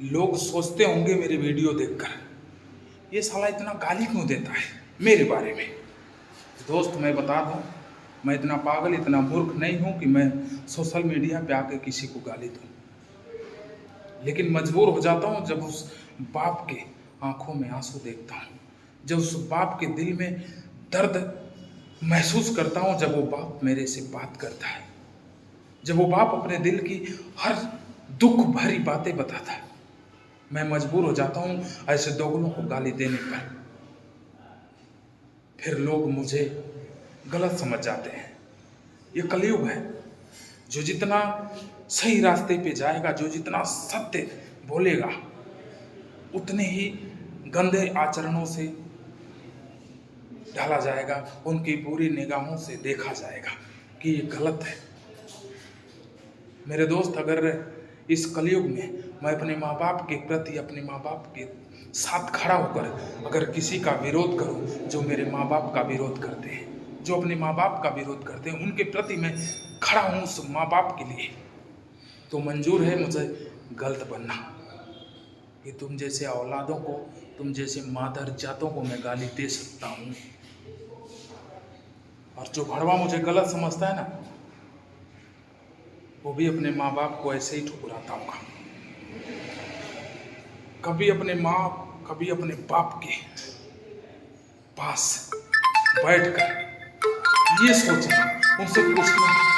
लोग सोचते होंगे मेरे वीडियो देखकर, ये साला इतना गाली क्यों देता है मेरे बारे में। दोस्त मैं बता दूं, मैं इतना पागल इतना मूर्ख नहीं हूं कि मैं सोशल मीडिया पे आके किसी को गाली दूं, लेकिन मजबूर हो जाता हूं जब उस बाप के आंखों में आंसू देखता हूं, जब उस बाप के दिल में दर्द महसूस करता हूं, जब वो बाप मेरे से बात करता है, जब वो बाप अपने दिल की हर दुख भरी बातें बताता है। मैं मजबूर हो जाता हूं ऐसे दोगलों को गाली देने पर। फिर लोग मुझे गलत समझ जाते हैं। ये कलयुग है, जो जितना सही रास्ते पे जाएगा, जो जितना सत्य बोलेगा, उतने ही गंदे आचरणों से ढाला जाएगा, उनकी बुरी निगाहों से देखा जाएगा कि ये गलत है। मेरे दोस्त, अगर इस कलयुग में मैं अपने माँ बाप के प्रति, अपने माँ बाप के साथ खड़ा होकर अगर किसी का विरोध करूं, जो मेरे माँ बाप का विरोध करते हैं, जो अपने माँ बाप का विरोध करते हैं, उनके प्रति मैं खड़ा हूं उस माँ बाप के लिए, तो मंजूर है मुझे गलत बनना कि तुम जैसे औलादों को, तुम जैसे मादर जातों को मैं गाली दे सकता हूं। और जो भड़वा मुझे गलत समझता है ना, वो भी अपने माँ बाप को ऐसे ही ठुकराता होगा। कभी अपने माँ, कभी अपने बाप के पास बैठकर ये सोचना, उनसे पूछना